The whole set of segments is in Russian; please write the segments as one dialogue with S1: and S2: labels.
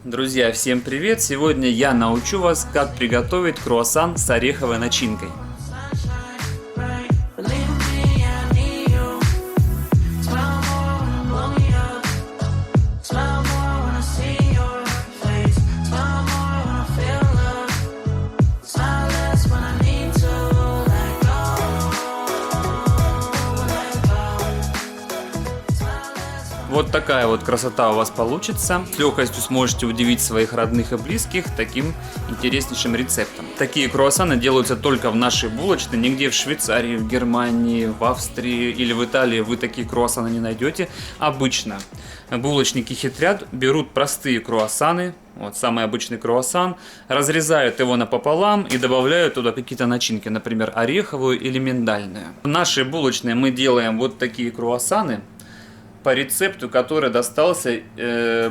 S1: Друзья, всем привет! Сегодня я научу вас, как приготовить круассан с ореховой начинкой. Вот такая вот красота у вас получится. С легкостью сможете удивить своих родных и близких таким интереснейшим рецептом. Такие круассаны делаются только в нашей булочной. Нигде в Швейцарии, в Германии, в Австрии или в Италии вы такие круассаны не найдете. Обычно булочники хитрят, берут простые круассаны, вот самый обычный круассан, разрезают его напополам и добавляют туда какие-то начинки, например, ореховую или миндальную. В нашей булочной мы делаем вот такие круассаны по рецепту, который достался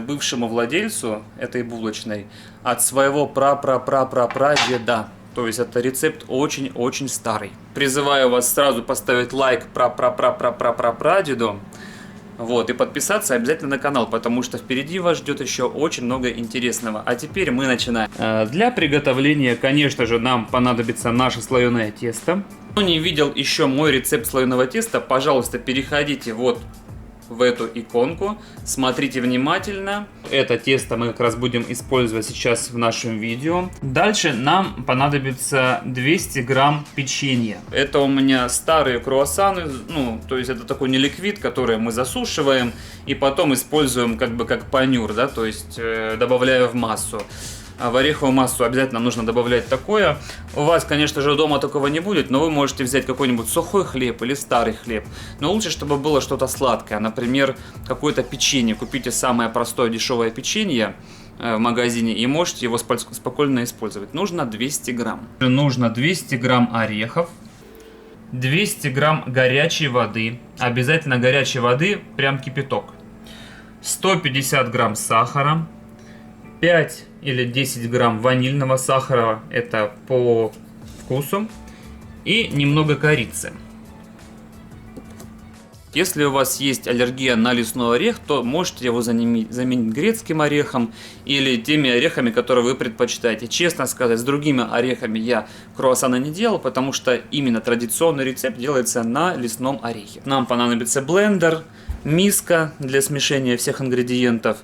S1: бывшему владельцу этой булочной от своего прадеда. То есть это рецепт очень-очень старый. Призываю вас сразу поставить лайк прадеду. Вот, и подписаться обязательно на канал, потому что впереди вас ждет еще очень много интересного. А теперь мы начинаем. Для приготовления, конечно же, нам понадобится наше слоеное тесто. Кто не видел еще мой рецепт слоеного теста, пожалуйста, переходите вот в эту иконку, смотрите внимательно. Это тесто мы как раз будем использовать сейчас в нашем видео. Дальше нам понадобится 200 грамм печенья. Это у меня старые круассаны, то есть это такой не ликвид, который мы засушиваем и потом используем как панюр, да, то есть добавляя в массу. А в ореховую массу обязательно нужно добавлять такое. У вас, конечно же, дома такого не будет, но вы можете взять какой-нибудь сухой хлеб или старый хлеб. Но лучше, чтобы было что-то сладкое, например, какое-то печенье. Купите самое простое дешевое печенье в магазине и можете его спокойно использовать. Нужно 200 грамм. Нужно 200 грамм орехов, 200 грамм горячей воды, обязательно горячей воды, прям кипяток, 150 грамм сахара, 5 или 10 грамм ванильного сахара, это по вкусу, и немного корицы. Если у вас есть аллергия на лесной орех, то можете его заменить грецким орехом или теми орехами, которые вы предпочитаете. Честно сказать, с другими орехами я круассаны не делал, потому что именно традиционный рецепт делается на лесном орехе. Нам понадобится блендер, миска для смешения всех ингредиентов,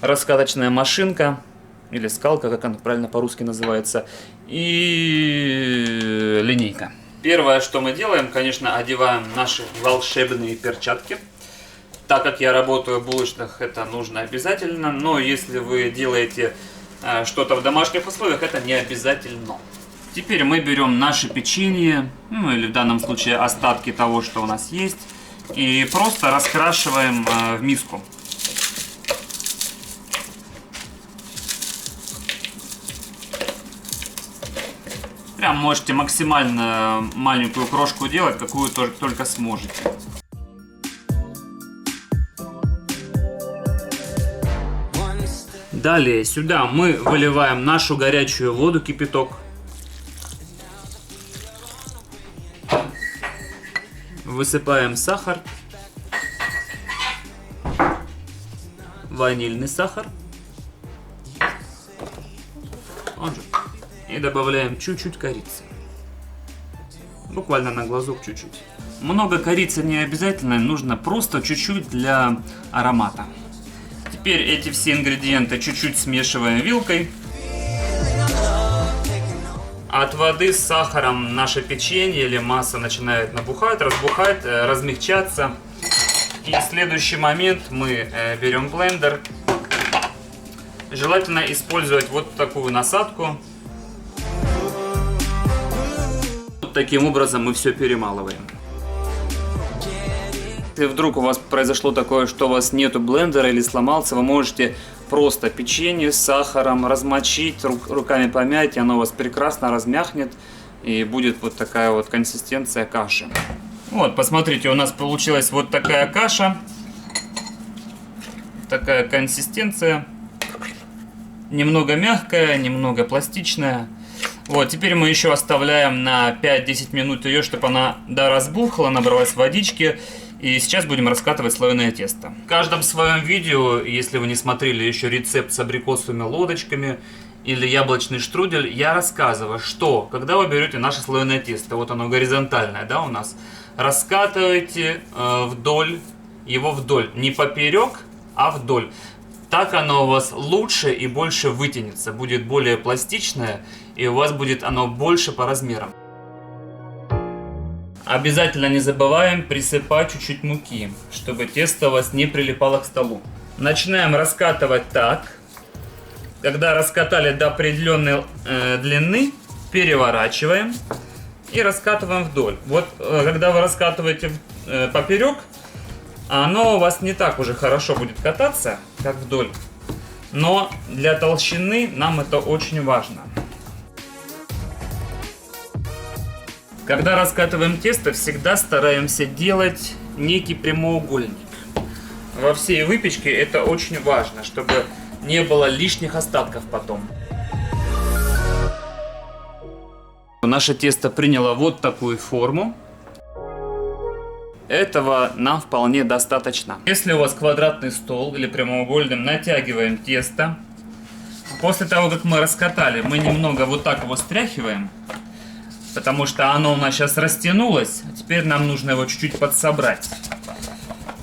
S1: раскаточная машинка, или скалка, как она правильно по-русски называется, и линейка. Первое, что мы делаем, конечно, одеваем наши волшебные перчатки. Так как я работаю в булочных, это нужно обязательно, но если вы делаете что-то в домашних условиях, это не обязательно. Теперь мы берем наше печенье, или в данном случае остатки того, что у нас есть, и просто раскрашиваем в миску. Прям можете максимально маленькую крошку делать, какую только сможете. Далее сюда мы выливаем нашу горячую воду, кипяток. Высыпаем сахар, ванильный сахар. И добавляем чуть-чуть корицы. Буквально на глазок чуть-чуть. Много корицы не обязательно, нужно просто чуть-чуть для аромата. Теперь эти все ингредиенты чуть-чуть смешиваем вилкой. От воды с сахаром наше печенье или масса начинает набухать, разбухать, размягчаться. И в следующий момент мы берем блендер. Желательно использовать вот такую насадку. Таким образом мы все перемалываем. Если вдруг у вас произошло такое, что у вас нету блендера или сломался, вы можете просто печенье с сахаром размочить, руками помять, и оно у вас прекрасно размякнет, и будет вот такая вот консистенция каши. Вот, посмотрите, у нас получилась вот такая каша, такая консистенция, немного мягкая, немного пластичная. Вот, теперь мы еще оставляем на 5-10 минут ее, чтобы она разбухла, набралась водички. И сейчас будем раскатывать слоеное тесто. В каждом своем видео, если вы не смотрели еще рецепт с абрикосовыми лодочками или яблочный штрудель, я рассказываю, что когда вы берете наше слоеное тесто, вот оно горизонтальное, да, у нас, раскатываете вдоль, его вдоль, не поперек, а вдоль. Так оно у вас лучше и больше вытянется, будет более пластичное, и у вас будет оно больше по размерам. Обязательно не забываем присыпать чуть-чуть муки, чтобы тесто у вас не прилипало к столу. Начинаем раскатывать так. Когда раскатали до определенной длины, переворачиваем и раскатываем вдоль. Вот когда вы раскатываете поперек, оно у вас не так уже хорошо будет кататься, как вдоль. Но для толщины нам это очень важно. Когда раскатываем тесто, всегда стараемся делать некий прямоугольник. Во всей выпечке это очень важно, чтобы не было лишних остатков потом. Наше тесто приняло вот такую форму. Этого нам вполне достаточно. Если у вас квадратный стол или прямоугольный, натягиваем тесто. После того, как мы раскатали, мы немного вот так его стряхиваем. Потому что оно у нас сейчас растянулось, а теперь нам нужно его чуть-чуть подсобрать.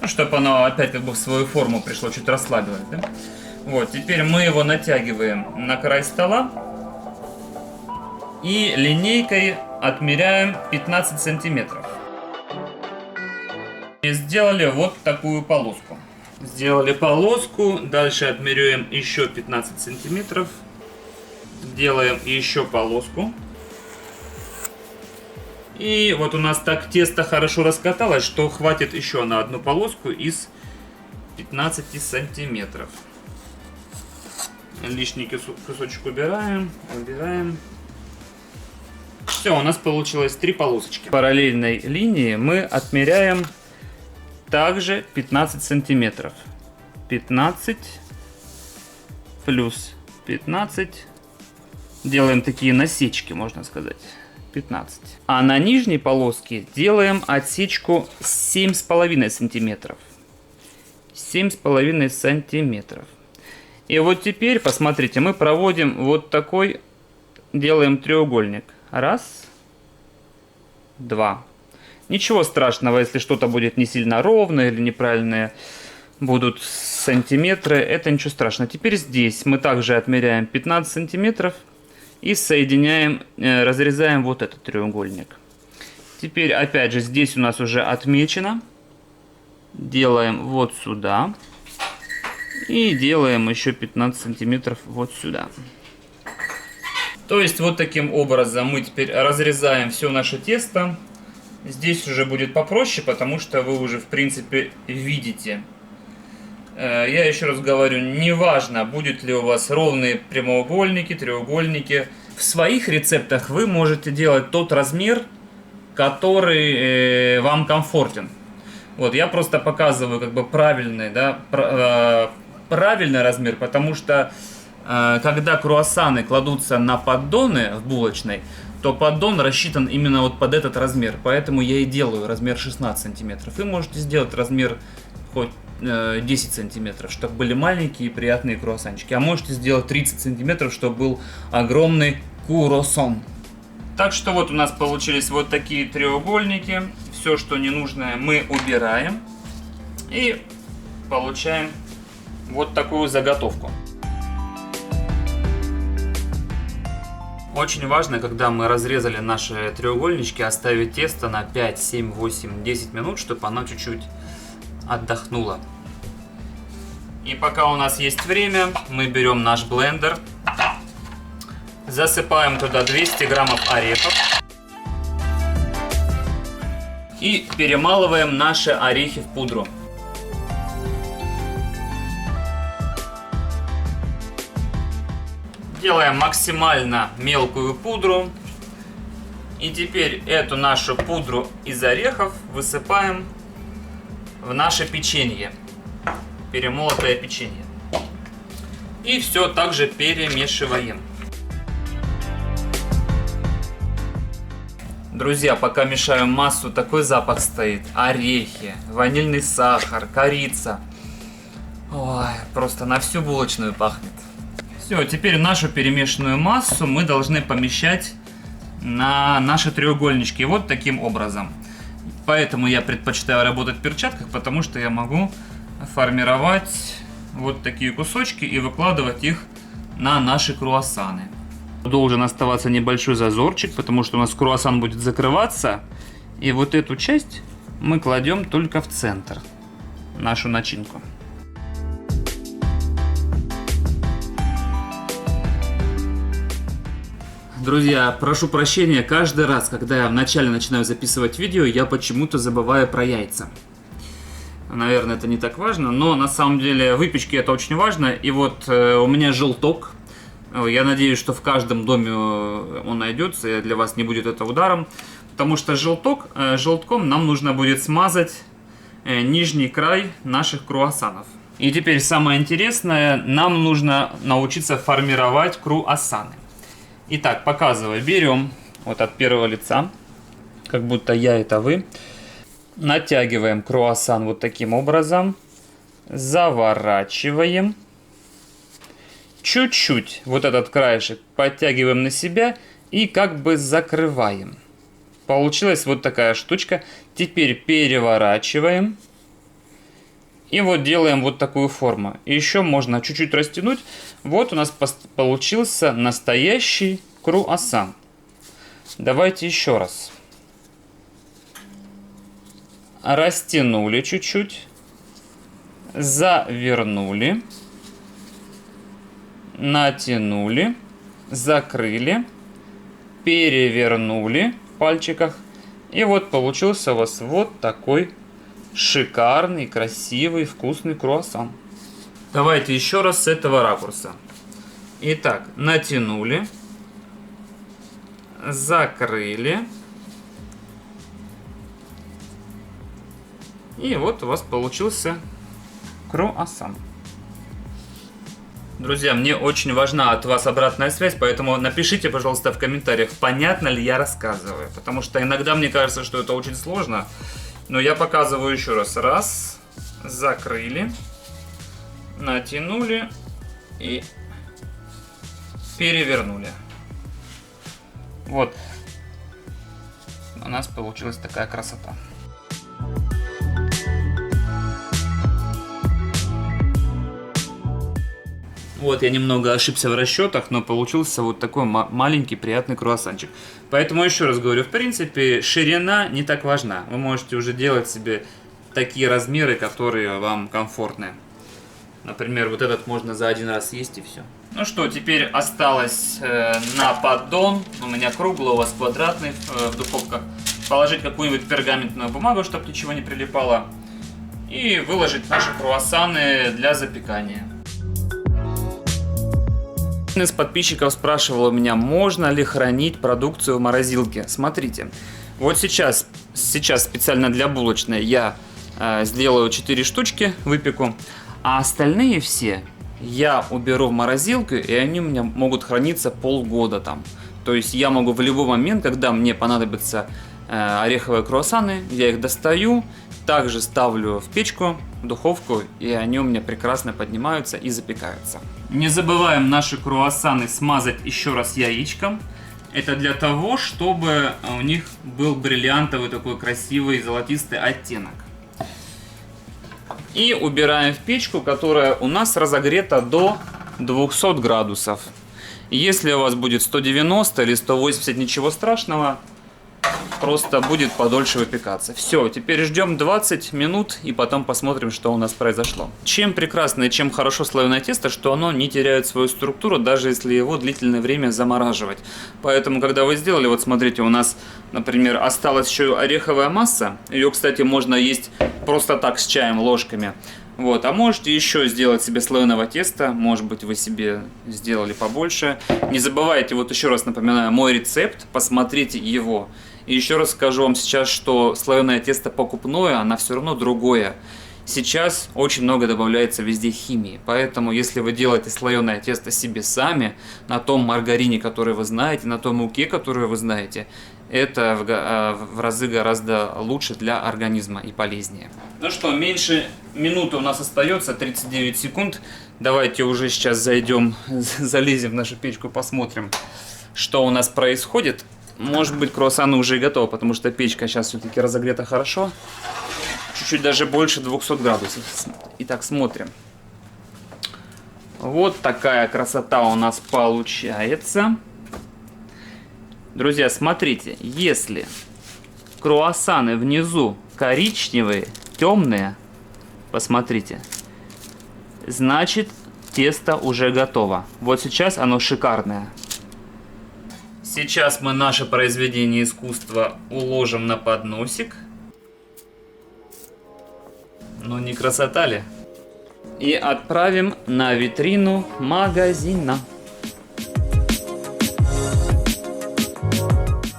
S1: Ну, чтобы оно опять как бы в свою форму пришло, чуть расслабилось. Да? Вот, теперь мы его натягиваем на край стола. И линейкой отмеряем 15 сантиметров. И сделали вот такую полоску. Сделали полоску, дальше отмеряем еще 15 сантиметров. Делаем еще полоску. И вот у нас так тесто хорошо раскаталось, что хватит еще на одну полоску из 15 сантиметров. Лишний кусочек убираем. Все, у нас получилось 3 полосочки. Параллельной линии мы отмеряем также 15 сантиметров. 15 плюс 15. Делаем такие насечки, можно сказать. 15. А на нижней полоске делаем отсечку 7,5 сантиметров. 7,5 сантиметров. И вот теперь, посмотрите, мы проводим вот такой, делаем треугольник. Раз, два. Ничего страшного, если что-то будет не сильно ровное или неправильные будут сантиметры, это ничего страшного. Теперь здесь мы также отмеряем 15 сантиметров. И соединяем, разрезаем вот этот треугольник. Теперь опять же здесь у нас уже отмечено. Делаем вот сюда. И делаем еще 15 сантиметров вот сюда. То есть вот таким образом мы теперь разрезаем все наше тесто. Здесь уже будет попроще, потому что вы уже в принципе видите. Я еще раз говорю, неважно, будет ли у вас ровные прямоугольники, треугольники. В своих рецептах вы можете делать тот размер, который вам комфортен. Вот, я просто показываю как бы правильный, да, правильный размер, потому что когда круассаны кладутся на поддоны в булочной, то поддон рассчитан именно вот под этот размер. Поэтому я и делаю размер 16 сантиметров. Вы можете сделать размер хоть 10 сантиметров, чтобы были маленькие и приятные круассанчики. А можете сделать 30 сантиметров, чтобы был огромный круассан. Так что вот у нас получились вот такие треугольники. Все, что ненужное, мы убираем. И получаем вот такую заготовку. Очень важно, когда мы разрезали наши треугольнички, оставить тесто на 5, 7, 8, 10 минут, чтобы оно чуть-чуть отдохнуло. И пока у нас есть время, мы берем наш блендер, засыпаем туда 200 граммов орехов и перемалываем наши орехи в пудру. Делаем максимально мелкую пудру. И теперь эту нашу пудру из орехов высыпаем в наше печенье, перемолотое печенье. И все также перемешиваем. Друзья, пока мешаю массу, такой запах стоит. Орехи, ванильный сахар, корица. Ой, просто на всю булочную пахнет. Все, теперь нашу перемешанную массу мы должны помещать на наши треугольнички вот таким образом. Поэтому я предпочитаю работать в перчатках, потому что я могу формировать вот такие кусочки и выкладывать их на наши круассаны. Должен оставаться небольшой зазорчик, потому что у нас круассан будет закрываться. И вот эту часть мы кладем только в центр, нашу начинку. Друзья, прошу прощения, каждый раз, когда я вначале начинаю записывать видео, я почему-то забываю про яйца. Наверное, это не так важно, но на самом деле выпечки это очень важно. И вот у меня желток. Я надеюсь, что в каждом доме он найдется, и для вас не будет это ударом. Потому что желтком нам нужно будет смазать нижний край наших круассанов. И теперь самое интересное, нам нужно научиться формировать круассаны. Итак, показываю. Берем вот от первого лица, как будто я это вы. Натягиваем круассан вот таким образом. Заворачиваем. Чуть-чуть вот этот краешек подтягиваем на себя и как бы закрываем. Получилась вот такая штучка. Теперь переворачиваем. И вот делаем вот такую форму. И еще можно чуть-чуть растянуть. Вот у нас получился настоящий круассан. Давайте еще раз. Растянули чуть-чуть. Завернули. Натянули. Закрыли. Перевернули в пальчиках. И вот получился у вас вот такой шикарный, красивый, вкусный круассан. Давайте еще раз с этого ракурса. Итак, натянули, закрыли. И вот у вас получился круассан. Друзья, мне очень важна от вас обратная связь, поэтому напишите, пожалуйста, в комментариях, понятно ли я рассказываю. Потому что иногда мне кажется, что это очень сложно. Но я показываю еще раз. Раз, закрыли, натянули и перевернули. Вот. У нас получилась такая красота. Вот, я немного ошибся в расчетах, но получился вот такой маленький приятный круассанчик. Поэтому еще раз говорю, в принципе, ширина не так важна. Вы можете уже делать себе такие размеры, которые вам комфортны. Например, вот этот можно за один раз съесть и все. Ну что, теперь осталось на поддон, у меня круглый, у вас квадратный в духовках, положить какую-нибудь пергаментную бумагу, чтобы ничего не прилипало, и выложить наши круассаны для запекания. Один из подписчиков спрашивал у меня, можно ли хранить продукцию в морозилке. Смотрите, вот сейчас специально для булочной я сделаю 4 штучки, выпеку, а остальные все я уберу в морозилку, и они у меня могут храниться полгода там. То есть я могу в любой момент, когда мне понадобятся ореховые круассаны, я их достаю, также ставлю в печку, в духовку, и они у меня прекрасно поднимаются и запекаются. Не забываем наши круассаны смазать еще раз яичком. Это для того, чтобы у них был бриллиантовый такой красивый золотистый оттенок. И убираем в печку, которая у нас разогрета до 200 градусов. Если у вас будет 190 или 180, ничего страшного. Просто будет подольше выпекаться. Все, теперь ждем 20 минут и потом посмотрим, что у нас произошло. Чем прекрасно и чем хорошо слоеное тесто, что оно не теряет свою структуру, даже если его длительное время замораживать. Поэтому, когда вы сделали, вот смотрите, у нас, например, осталась еще ореховая масса. Ее, кстати, можно есть просто так с чаем, ложками. Вот, а можете еще сделать себе слоеного теста, может быть, вы себе сделали побольше. Не забывайте, вот еще раз напоминаю, мой рецепт, посмотрите его. И еще раз скажу вам сейчас, что слоеное тесто покупное, оно все равно другое. Сейчас очень много добавляется везде химии, поэтому если вы делаете слоеное тесто себе сами, на том маргарине, который вы знаете, на той муке, которую вы знаете, это в разы гораздо лучше для организма и полезнее. Ну что, меньше минуты у нас остается, 39 секунд. Давайте уже сейчас залезем в нашу печку, посмотрим, что у нас происходит. Может быть, круассаны уже и готовы, потому что печка сейчас все-таки разогрета хорошо. Чуть-чуть даже больше 200 градусов. Итак, смотрим. Вот такая красота у нас получается. Друзья, смотрите, если круассаны внизу коричневые, темные, посмотрите, значит, тесто уже готово. Вот сейчас оно шикарное. Сейчас мы наше произведение искусства уложим на подносик. Ну не красота ли? И отправим на витрину магазина.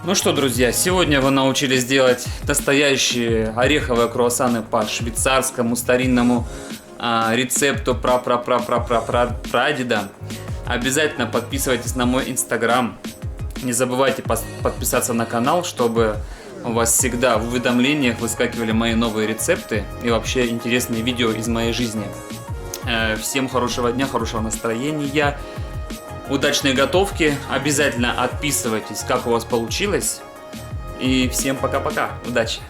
S1: Ну что, друзья, сегодня вы научились делать настоящие ореховые круассаны по швейцарскому старинному рецепту прадеда. Обязательно подписывайтесь на мой инстаграм. Не забывайте подписаться на канал, чтобы у вас всегда в уведомлениях выскакивали мои новые рецепты и вообще интересные видео из моей жизни. Всем хорошего дня, хорошего настроения, удачной готовки. Обязательно отписывайтесь, как у вас получилось. И всем пока-пока. Удачи!